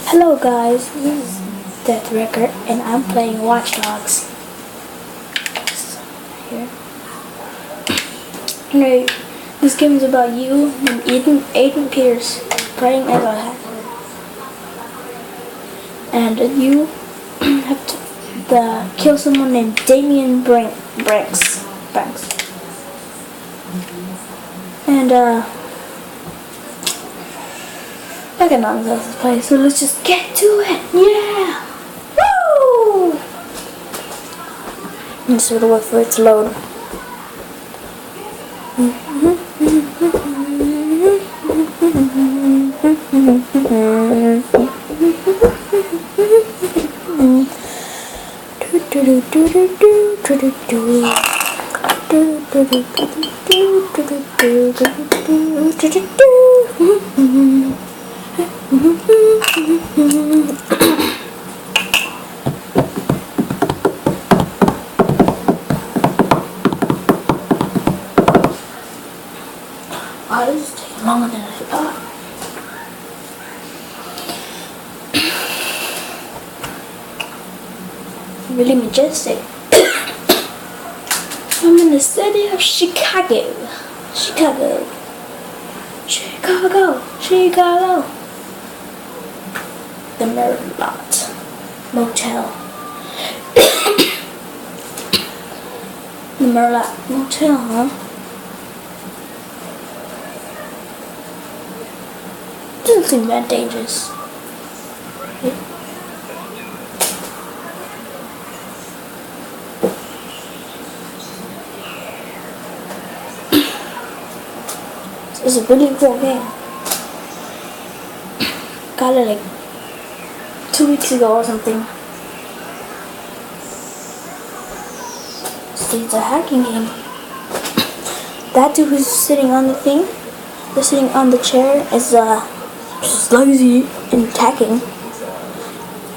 Hello guys, this is Death Record and I'm playing Watch Dogs. Here. Anyway, this game is about you and Aiden Pierce playing as a hacker. And you have to kill someone named Damien Branks. And I can knock this place, so let's just get to it. Yeah! Woo! I'm just gonna wait for it to load. Oh, this is taking longer than I thought. Really majestic. I'm in the city of Chicago. The Merlot Motel. The Merlot Motel, huh? Doesn't seem that dangerous. It's a really cool game. Got it like 2 weeks ago or something. See, it's a hacking game. That dude who's sitting on the thing, sitting on the chair, is just lazy and attacking.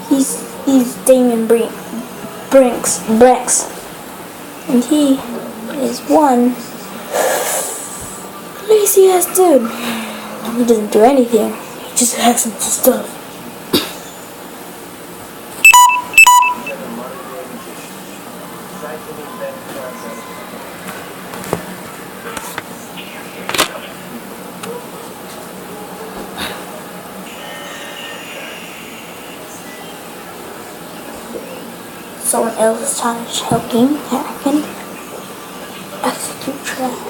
He's Damien Branks, and he is one lazy ass dude. He doesn't do anything. He just hacks into stuff. Someone else is trying to hacking, execute tracks.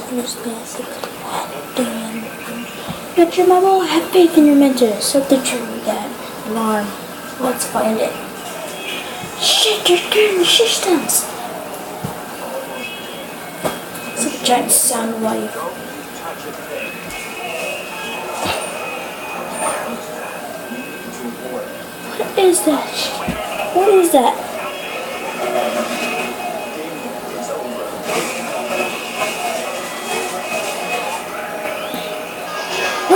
There's basically doing. Not your mama, have faith in your mentor. Something true with that alarm. Let's find it. Shit, you're getting the systems. It's a giant sound wave. What is that? What is that?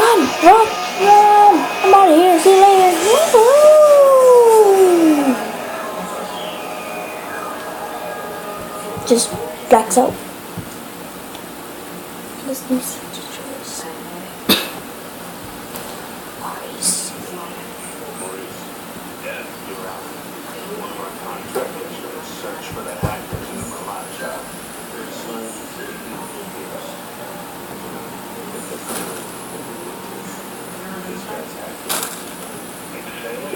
Run! I'm out of here. See you later. Woo-hoo! Just blacks out. Let's do such a choice.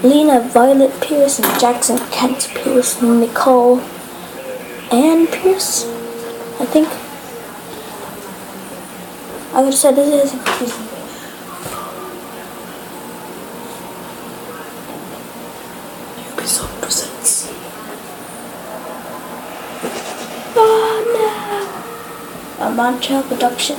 Lena Violet Pierce and Jackson Kent Pierce and Nicole Ann Pierce, I think. I would have said this is confusing. Ubisoft presents. Oh no! A Montreal production.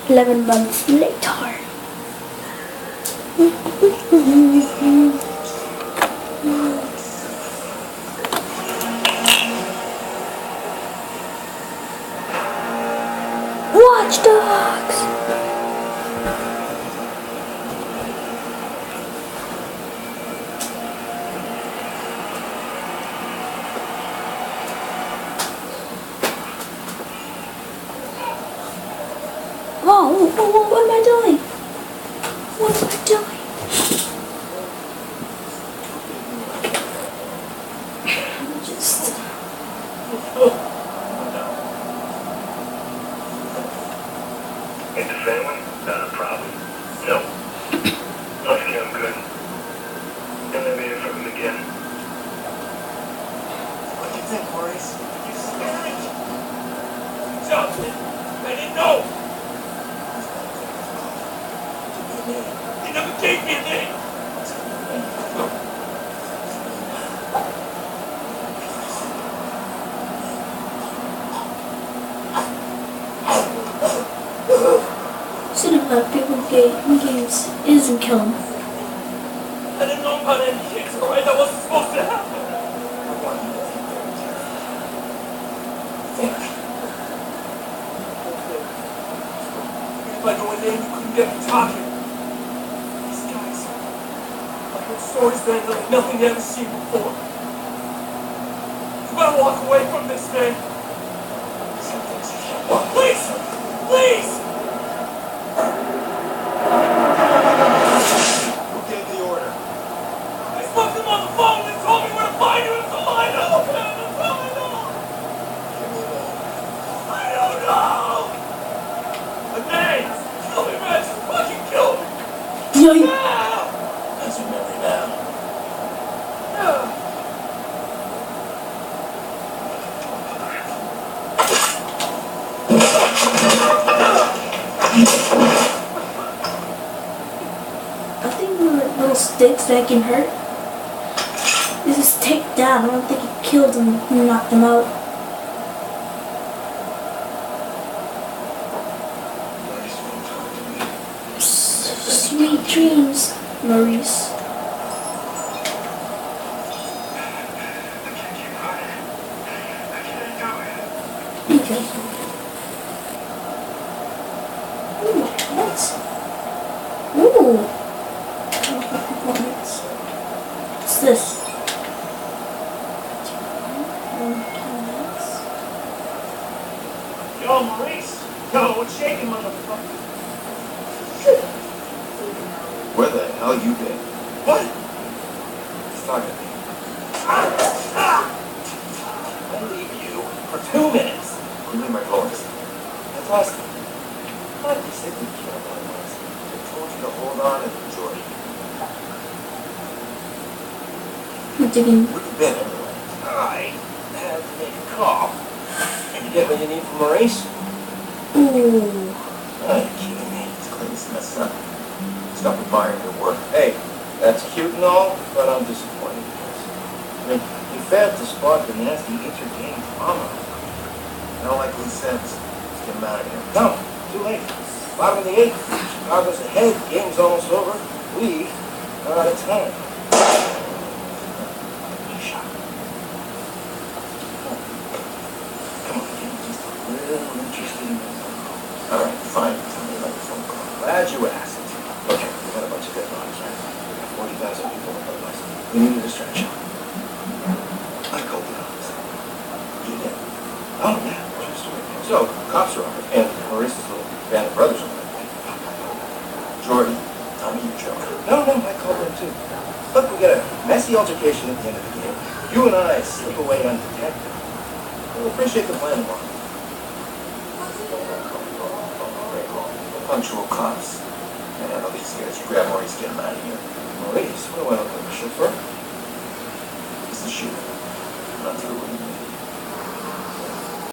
11 months later. Watch Dogs! Oh, what am I doing? What am I doing? Just... In the family? Not a problem. No. Luckily I'm good. You'll never hear from him again. What do you think, Maurice? You scared? Good job, man. I didn't know. He never gave me a name. Shouldn't let people in games isn't kill him. I didn't know about any kids, alright? That wasn't supposed to happen. If I knew a name, you couldn't get me talking. These guys, I heard stories that like nothing you ever seen before. You better walk away from this, man. Please! Please! Who gave the order? I spoke to him on the phone and told me where to find you. That's all I know, man. That's all I know. Give me a name. I don't know. A name. Kill me, man. Just fucking kill me. Now. That's your memory now. I think the little sticks that can hurt. This is take down. I don't think it killed him and knocked him out. Sweet dreams, Maurice. Okay. Ooh, what? Ooh. What's this? Yo, Maurice. Yo, what's shaking, motherfucker? Where the hell you been? What? He's talking to me. I leave you for 2 minutes. You leave my voice. That's awesome. What? You said you killed my voice. I told you to hold on and enjoy it. I'm thinking, Where you been anyway? I had to make a call. And you get what you need from Maurice? ooh. Are you kidding me? It's clean as messed up. Stop admiring your work. Hey, that's cute and all, but I'm disappointed. I mean, you failed to spot the nasty intergame drama. I don't like loose ends. Let's get him out of here. No, too late. Bottom of the 8th. Chicago's ahead. Game's almost over. We are out of time. Shot. Come on, kid. Just a little interested in this. All right, fine. Tell me about your phone call. Glad you asked. Okay, we got a bunch of dead bodies, right? We got 40,000 people in the West. We need a distraction. I called the cops. You did? Oh, yeah. True story. So, cops are on it, and Maurice's little band of brothers are on it. Jordan, tell me your joke. No, I called them too. Look, we got a messy altercation at the end of the game. You and I slip away undetected. We'll appreciate the plan tomorrow. Punctual cops. Man, I know these guys. You grab Maurice, get him out of here. Maurice? What do I look like, a chauffeur? He's the shooter. I'm not through with